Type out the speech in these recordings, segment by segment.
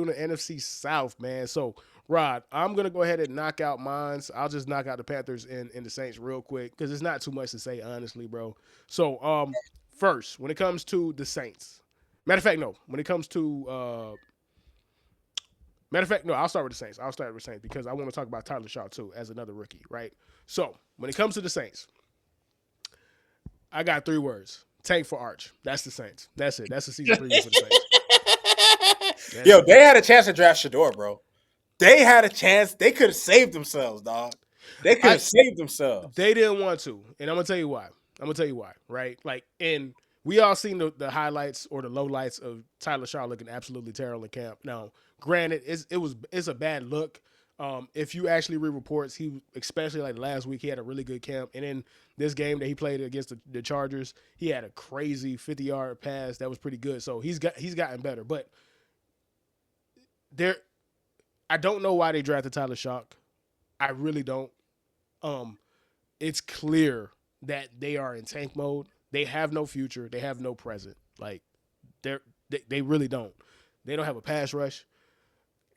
doing the NFC South, man. So, Rod, I'm gonna go ahead and knock out mines. I'll just knock out the Panthers and the Saints real quick because it's not too much to say, honestly, bro. So, first, when it comes to the Saints, matter of fact, no. When it comes to matter of fact, no, I'll start with the Saints. I'll start with the Saints because I want to talk about Tyler Shaw too as another rookie, right? So, when it comes to the Saints, I got 3 words. Tank for Arch. That's the Saints. That's it. That's the season preview for the Saints. That's Yo, it. they had a chance to draft Shador, bro. They had a chance. They could have saved themselves, dog. They could have saved themselves. They didn't want to, and I'm gonna tell you why. Right? Like, and we all seen the highlights or the lowlights of Tyler Shaw looking absolutely terrible in camp. Now, granted, it's a bad look. If you actually read reports, he especially like last week, he had a really good camp, and in this game that he played against the Chargers, he had a crazy 50-yard pass that was pretty good. So he's gotten better, but there, I don't know why they drafted Tyler Shaw. I really don't. It's clear that they are in tank mode. They have no future. They have no present. Like they really don't. They don't have a pass rush.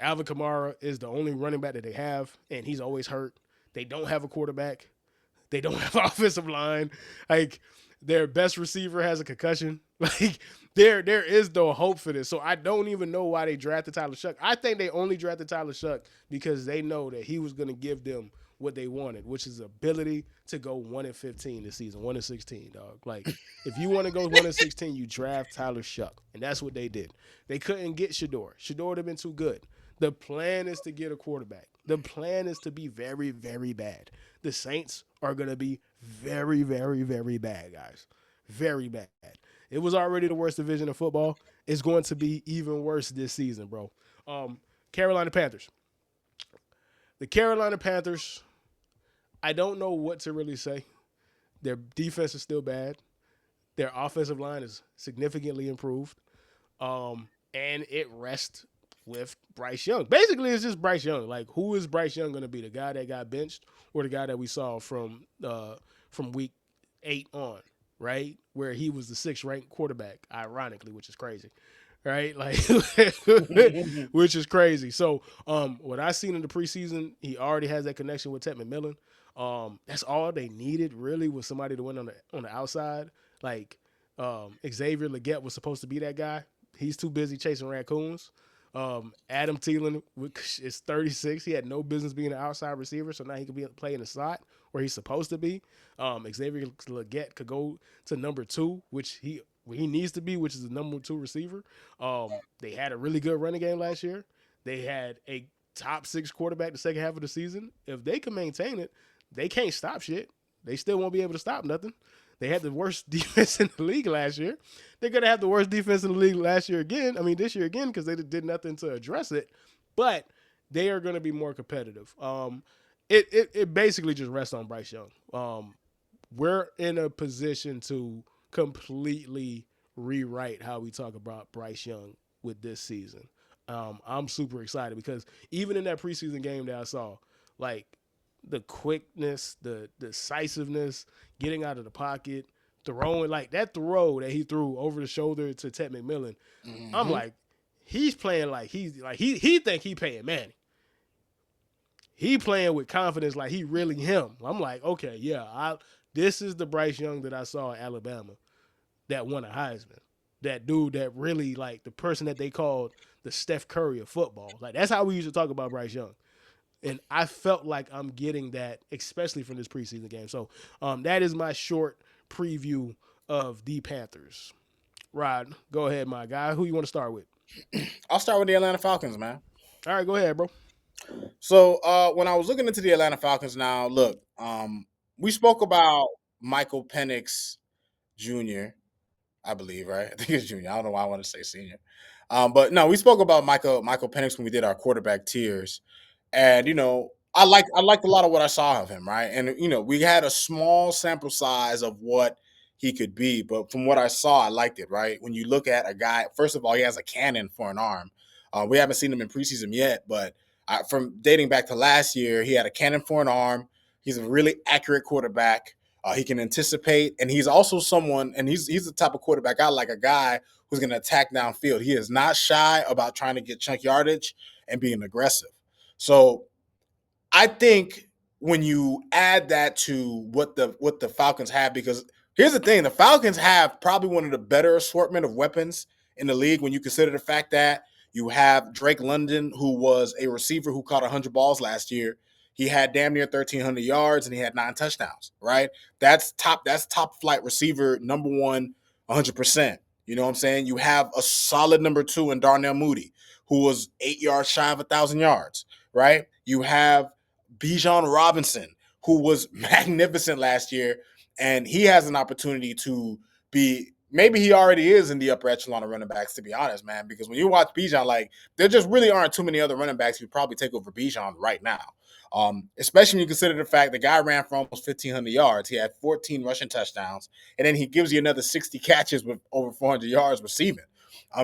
Alvin Kamara is the only running back that they have, and he's always hurt. They don't have a quarterback. They don't have an offensive line. Like, their best receiver has a concussion. Like, there is no hope for this. So I don't even know why they drafted Tyler Shuck. I think they only drafted Tyler Shuck because they know that he was going to give them what they wanted, which is ability to go 1-15 this season, 1-16, dog. Like, if you want to go 1-16, you draft Tyler Shuck, and that's what they did. They couldn't get Shador. Shador would have been too good. The plan is to get a quarterback. The plan is to be very, very bad. The Saints are going to be very, very, very bad, guys. Very bad. It was already the worst division of football. It's going to be even worse this season, bro. Carolina Panthers. The Carolina Panthers, I don't know what to really say. Their defense is still bad. Their offensive line is significantly improved. And it rests with Bryce Young. Basically, it's just Bryce Young. Like, who is Bryce Young going to be? The guy that got benched or the guy that we saw from week 8 on, right? Where he was the 6th ranked quarterback, ironically, which is crazy. Right? Like, which is crazy. So, what I seen in the preseason, he already has that connection with Ted McMillan. That's all they needed, really, was somebody to win on the outside. Like, Xavier Legette was supposed to be that guy. He's too busy chasing raccoons. Adam Thielen is 36. He had no business being an outside receiver, so now he could play in the slot where he's supposed to be. Xavier Legette could go to number 2, which he needs to be, which is the number 2 receiver. They had a really good running game last year. They had a top 6 quarterback the second half of the season. If they can maintain it, they can't stop shit. They still won't be able to stop nothing. They had the worst defense in the league last year. They're going to have the worst defense in the league this year again, because they did nothing to address it. But they are going to be more competitive. It basically just rests on Bryce Young. We're in a position to completely rewrite how we talk about Bryce Young with this season. I'm super excited because even in that preseason game that I saw, like, the quickness, the decisiveness, getting out of the pocket, throwing, like that throw that he threw over the shoulder to Ted McMillan. Mm-hmm. I'm like, he's playing like he think he paying Manning. He playing with confidence like he really him. I'm like, okay, yeah, this is the Bryce Young that I saw at Alabama that won a Heisman. That dude that really, like, the person that they called the Steph Curry of football. Like, that's how we used to talk about Bryce Young. And I felt like I'm getting that, especially from this preseason game. So that is my short preview of the Panthers. Rod, go ahead, my guy. Who you want to start with? I'll start with the Atlanta Falcons, man. All right, go ahead, bro. So when I was looking into the Atlanta Falcons now, look, we spoke about Michael Penix Jr., I believe, right? I think it's junior. I don't know why I want to say senior. But no, we spoke about Michael Penix when we did our quarterback tiers. And, I liked a lot of what I saw of him, right? And, we had a small sample size of what he could be. But from what I saw, I liked it, right? When you look at a guy, first of all, he has a cannon for an arm. We haven't seen him in preseason yet, but from dating back to last year, he had a cannon for an arm. He's a really accurate quarterback. He can anticipate, and he's also someone, and he's the type of quarterback I like, a guy who's going to attack downfield. He is not shy about trying to get chunk yardage and being aggressive. So I think when you add that to what the Falcons have, because here's the thing, the Falcons have probably one of the better assortment of weapons in the league when you consider the fact that you have Drake London, who was a receiver who caught 100 balls last year. He had damn near 1,300 yards and he had 9 touchdowns, right? That's top flight receiver, number one, 100%. You know what I'm saying? You have a solid number 2 in Darnell Mooney, who was 8 yards shy of 1,000 yards, right? You have Bijan Robinson, who was magnificent last year, and he has an opportunity to be, maybe he already is in the upper echelon of running backs, to be honest, man, because when you watch Bijan, like, there just really aren't too many other running backs who probably take over Bijan right now. Especially when you consider the fact the guy ran for almost 1,500 yards. He had 14 rushing touchdowns, and then he gives you another 60 catches with over 400 yards receiving.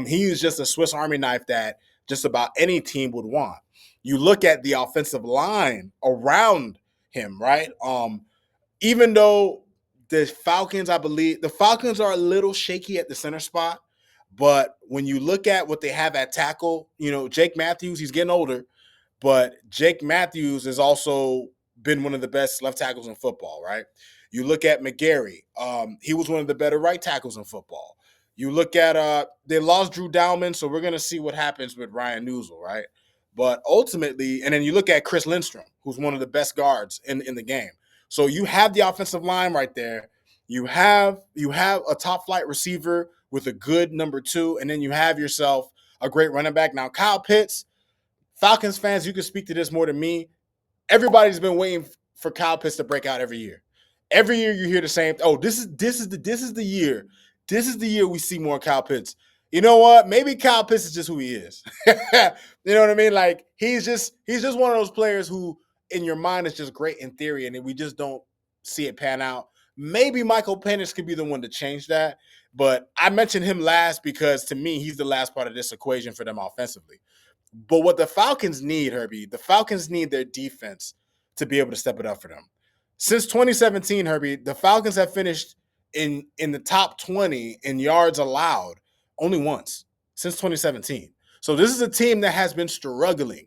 He is just a Swiss Army knife that just about any team would want. You look at the offensive line around him, right? Even though the Falcons, I believe the Falcons are a little shaky at the center spot, but when you look at what they have at tackle, Jake Matthews, he's getting older, but Jake Matthews has also been one of the best left tackles in football, right? You look at McGarry, he was one of the better right tackles in football. You look at they lost Drew Dowman, so we're gonna see what happens with Ryan Newsel, right? But ultimately, and then you look at Chris Lindstrom, who's one of the best guards in the game. So you have the offensive line right there. You have a top flight receiver with a good number 2, and then you have yourself a great running back. Now, Kyle Pitts, Falcons fans, you can speak to this more than me. Everybody's been waiting for Kyle Pitts to break out every year. Every year you hear the same. Oh, this is the year. This is the year we see more Kyle Pitts. You know what? Maybe Kyle Pitts is just who he is. You know what I mean? Like he's just one of those players who, in your mind, is just great in theory, and we just don't see it pan out. Maybe Michael Penix could be the one to change that. But I mentioned him last because to me, he's the last part of this equation for them offensively. But what the Falcons need, Herbie, the Falcons need their defense to be able to step it up for them. Since 2017, Herbie, the Falcons have finished in the top 20 in yards allowed only once since 2017. So this is a team that has been struggling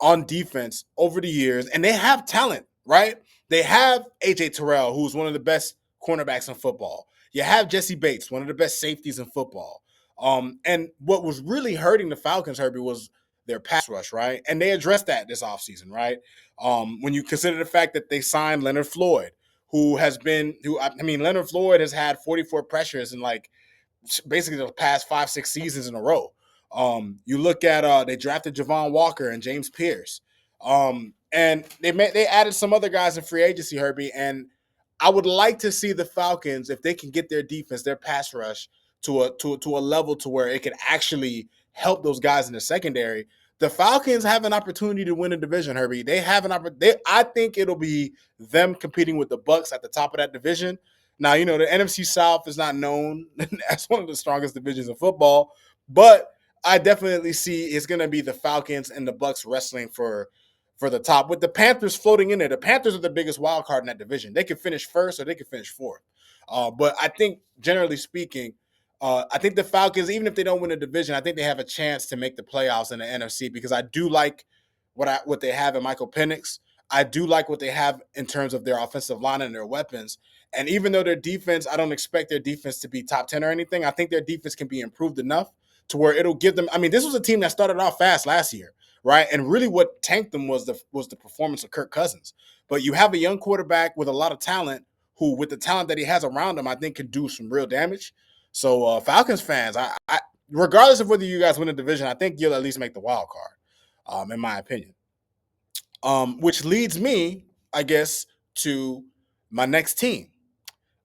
on defense over the years, and they have talent, right? They have AJ Terrell, who's one of the best cornerbacks in football. You have Jesse Bates, one of the best safeties in football. And what was really hurting the Falcons, Herbie, was their pass rush, right? And they addressed that this offseason, right? When you consider the fact that they signed Leonard Floyd, Leonard Floyd has had 44 pressures in like basically the past 5-6 seasons in a row. You look at they drafted Javon Walker and James Pierce, and they added some other guys in free agency, Herbie. And I would like to see the Falcons, if they can get their defense, their pass rush to a level to where it can actually help those guys in the secondary. The Falcons have an opportunity to win a division, Herbie. They have an opportunity. I think it'll be them competing with the Bucs at the top of that division. Now, the NFC South is not known as one of the strongest divisions of football, but I definitely see it's going to be the Falcons and the Bucs wrestling for the top, with the Panthers floating in there. The Panthers are the biggest wild card in that division. They could finish first or they could finish fourth. But I think, generally speaking, I think the Falcons, even if they don't win a division, I think they have a chance to make the playoffs in the NFC, because I do like what they have in Michael Penix. I do like what they have in terms of their offensive line and their weapons. And even though their defense, I don't expect their defense to be top 10 or anything, I think their defense can be improved enough to where it'll give them. I mean, this was a team that started off fast last year, right? And really what tanked them was the performance of Kirk Cousins. But you have a young quarterback with a lot of talent who, with the talent that he has around him, I think can do some real damage. So Falcons fans, I regardless of whether you guys win the division, I think you'll at least make the wild card, in my opinion. Which leads me, I guess, to my next team.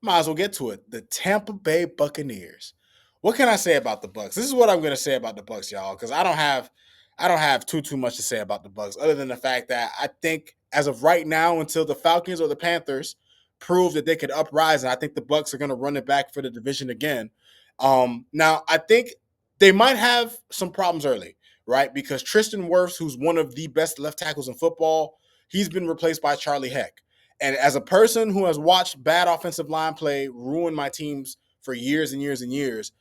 Might as well get to it. The Tampa Bay Buccaneers. What can I say about the Bucs? This is what I'm going to say about the Bucs, y'all, because I don't have too much to say about the Bucs, other than the fact that I think as of right now, until the Falcons or the Panthers prove that they could uprise, and I think the Bucs are going to run it back for the division again. Now, I think they might have some problems early, right? Because Tristan Wirfs, who's one of the best left tackles in football, he's been replaced by Charlie Heck. And as a person who has watched bad offensive line play ruin my teams for years and years and years,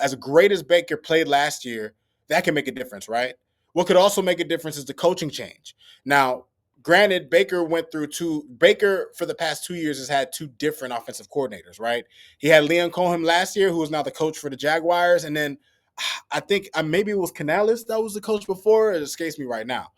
as great as Baker played last year, that can make a difference, right? What could also make a difference is the coaching change. Now, granted, Baker for the past 2 years has had two different offensive coordinators, right? He had Leon Cohen last year, who is now the coach for the Jaguars, and then I think maybe it was Canales that was the coach before. It escapes me right now.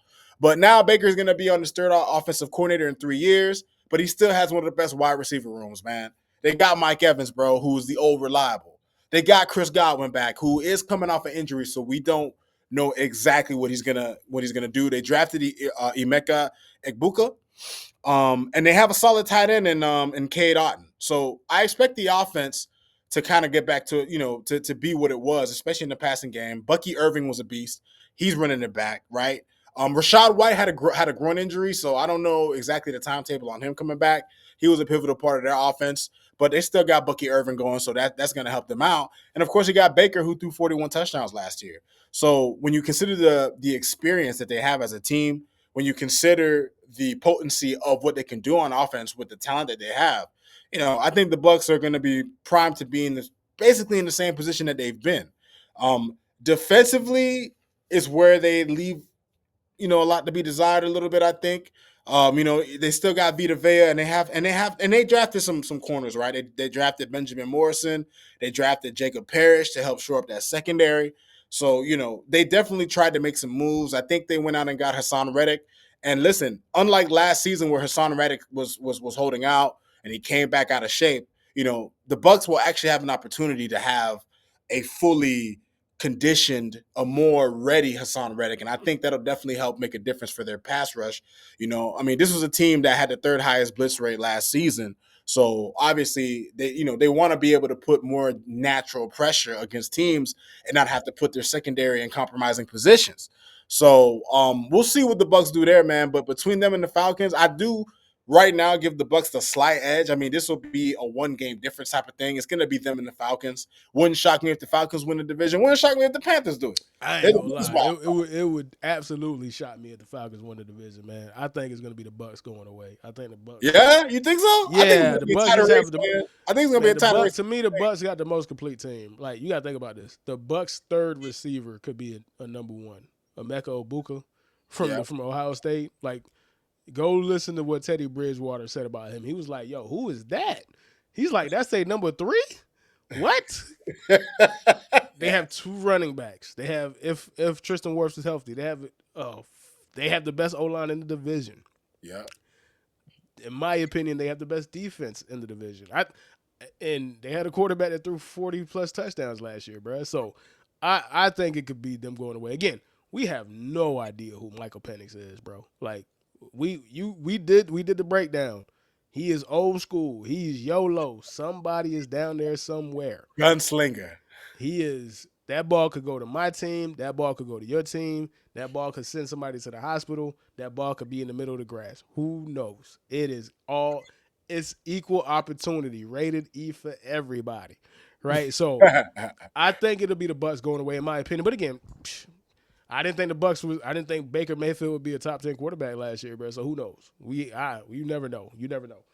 But now Baker's going to be on his third offensive coordinator in 3 years, but he still has one of the best wide receiver rooms, man. They got Mike Evans, bro, who's the old reliable. They got Chris Godwin back, who is coming off an injury, so we don't know exactly what he's gonna do. They drafted Emeka Egbuka, and they have a solid tight end in Cade Otton. So I expect the offense to kind of get back to to be what it was, especially in the passing game. Bucky Irving was a beast. He's running it back, right? Rashad White had a groin injury, so I don't know exactly the timetable on him coming back. He was a pivotal part of their offense, but they still got Bucky Irving going, so that's going to help them out. And of course, you got Baker, who threw 41 touchdowns last year. So when you consider the experience that they have as a team, when you consider the potency of what they can do on offense with the talent that they have, I think the Bucs are going to be primed to be basically in the same position that they've been. Defensively is where they leave a lot to be desired a little bit, I think. They still got Vita Vea, and they drafted some corners, right? They drafted Benjamin Morrison, they drafted Jacob Parrish to help shore up that secondary. So, they definitely tried to make some moves. I think they went out and got Hassan Reddick. And listen, unlike last season where Hassan Reddick was holding out and he came back out of shape, the Bucs will actually have an opportunity to have a fully conditioned, a more ready Hassan Reddick. And I think that'll definitely help make a difference for their pass rush. This was a team that had the third highest blitz rate last season. So obviously they want to be able to put more natural pressure against teams and not have to put their secondary in compromising positions. So we'll see what the Bucs do there, man. But between them and the Falcons, I do right now give the Bucs the slight edge. This will be a one-game difference type of thing. It's going to be them and the Falcons. Wouldn't shock me if the Falcons win the division. Wouldn't shock me if the Panthers do it. I ain't gonna lie. It would absolutely shock me if the Falcons won the division, man. I think it's gonna be the Bucs going away. I think the Bucs. Yeah, you think so? Yeah, the Bucs just have the. I think it's gonna be a tighter race. To me, the Bucs got the most complete team. Like, you gotta think about this. The Bucs' third receiver could be a number one, Emeka Egbuka from Ohio State. Like, go listen to what Teddy Bridgewater said about him. He was like, "Yo, who is that?" He's like, "That's a number 3." What? They have two running backs. They have if Tristan Wirfs is healthy, they have the best O-line in the division. Yeah. In my opinion, they have the best defense in the division. And they had a quarterback that threw 40 plus touchdowns last year, bro. So I think it could be them going away. Again, we have no idea who Michael Penix is, bro. Like, we did the breakdown. He is old school. He's YOLO. Somebody is down there somewhere. Gunslinger. He is. That ball could go to my team. That ball could go to your team. That ball could send somebody to the hospital. That ball could be in the middle of the grass. Who knows? It's equal opportunity. Rated E for everybody. Right? So I think it'll be the Bucs going away, in my opinion. But again, I didn't think Baker Mayfield would be a top 10 quarterback last year, bro. So who knows? You never know. You never know.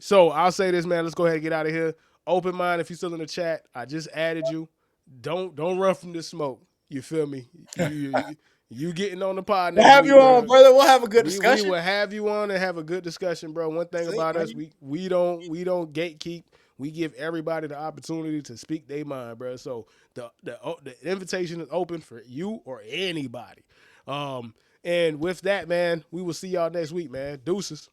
So I'll say this, man. Let's go ahead and get out of here. Open mind if you're still in the chat. I just added you. Don't run from the smoke. You feel me? You getting on the pod next we'll have week, you on, brother. We'll have a good discussion. We will have you on and have a good discussion, bro. One thing about us, we don't gatekeep. We give everybody the opportunity to speak their mind, bro. So the invitation is open for you or anybody. And with that, man, we will see y'all next week, man. Deuces.